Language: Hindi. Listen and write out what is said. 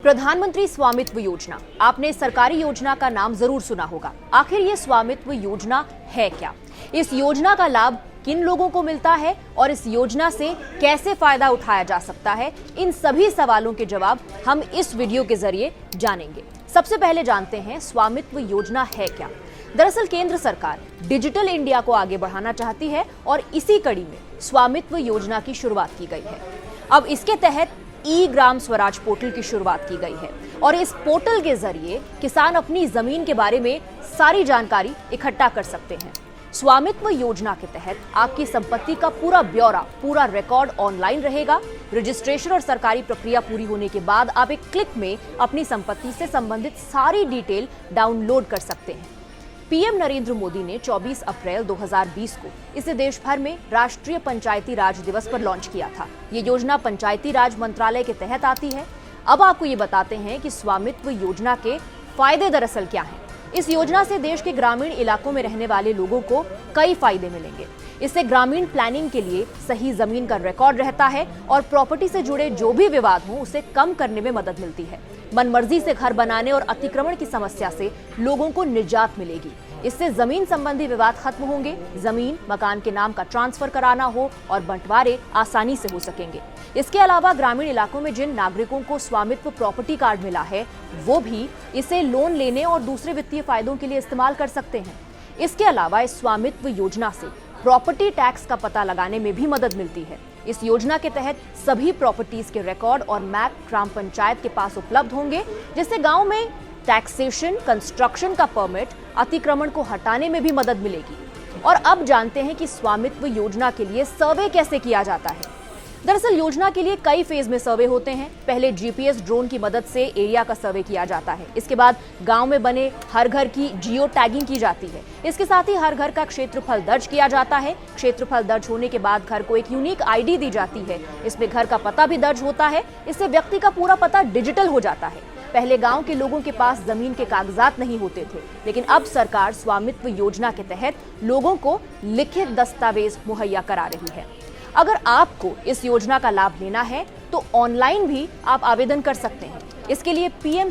प्रधानमंत्री स्वामित्व योजना, आपने सरकारी योजना का नाम जरूर सुना होगा। आखिर ये स्वामित्व योजना है क्या? इस योजना का लाभ किन लोगों को मिलता है और इस योजना से कैसे फायदा उठाया जा सकता है, इन सभी सवालों के जवाब हम इस वीडियो के जरिए जानेंगे। सबसे पहले जानते हैं स्वामित्व योजना है क्या। दरअसल केंद्र सरकार डिजिटल इंडिया को आगे बढ़ाना चाहती है और इसी कड़ी में स्वामित्व योजना की शुरुआत की गई है। अब इसके तहत ई ग्राम स्वराज पोर्टल की शुरुआत की गई है और इस पोर्टल के जरिए किसान अपनी जमीन के बारे में सारी जानकारी इकट्ठा कर सकते हैं। स्वामित्व योजना के तहत आपकी संपत्ति का पूरा ब्यौरा, पूरा रिकॉर्ड ऑनलाइन रहेगा। रजिस्ट्रेशन और सरकारी प्रक्रिया पूरी होने के बाद आप एक क्लिक में अपनी संपत्ति से संबंधित सारी डिटेल डाउनलोड कर सकते हैं। पीएम नरेंद्र मोदी ने 24 अप्रैल 2020 को इसे देश भर में राष्ट्रीय पंचायती राज दिवस पर लॉन्च किया था। ये योजना पंचायती राज मंत्रालय के तहत आती है। अब आपको ये बताते हैं कि स्वामित्व योजना के फायदे दरअसल क्या हैं। इस योजना से देश के ग्रामीण इलाकों में रहने वाले लोगों को कई फायदे मिलेंगे। इससे ग्रामीण प्लानिंग के लिए सही जमीन का रिकॉर्ड रहता है और प्रॉपर्टी से जुड़े जो भी विवाद हो उसे कम करने में मदद मिलती है। मनमर्जी से घर बनाने और अतिक्रमण की समस्या से लोगों को निजात मिलेगी। इससे जमीन संबंधी विवाद खत्म होंगे। जमीन, मकान के नाम का ट्रांसफर कराना हो और बंटवारे आसानी से हो सकेंगे। इसके अलावा ग्रामीण इलाकों में जिन नागरिकों को स्वामित्व प्रॉपर्टी कार्ड मिला है, वो भी इसे लोन लेने और दूसरे वित्तीय फायदों के लिए इस्तेमाल कर सकते हैं। इसके अलावा इस स्वामित्व योजना से प्रॉपर्टी टैक्स का पता लगाने में भी मदद मिलती है। इस योजना के तहत सभी प्रॉपर्टीज के रिकॉर्ड और मैप ग्राम पंचायत के पास उपलब्ध होंगे, जिससे गांव में टैक्सेशन, कंस्ट्रक्शन का परमिट, अतिक्रमण को हटाने में भी मदद मिलेगी। और अब जानते हैं कि स्वामित्व योजना के लिए सर्वे कैसे किया जाता है। दरअसल योजना के लिए कई फेज में सर्वे होते हैं। पहले जीपीएस ड्रोन की मदद से एरिया का सर्वे किया जाता है। इसके बाद गांव में बने हर घर की जियो टैगिंग की जाती है। इसके साथ ही हर घर का क्षेत्रफल दर्ज किया जाता है। क्षेत्रफल दर्ज होने के बाद घर को एक यूनिक आईडी दी जाती है। इसमें घर का पता भी दर्ज होता है। इससे व्यक्ति का पूरा पता डिजिटल हो जाता है। पहले गांव के लोगों के पास जमीन के कागजात नहीं होते थे, लेकिन अब सरकार स्वामित्व योजना के तहत लोगों को लिखित दस्तावेज मुहैया करा रही है। अगर आपको इस योजना का लाभ लेना है तो ऑनलाइन भी आप आवेदन कर सकते हैं। इसके लिए पीएम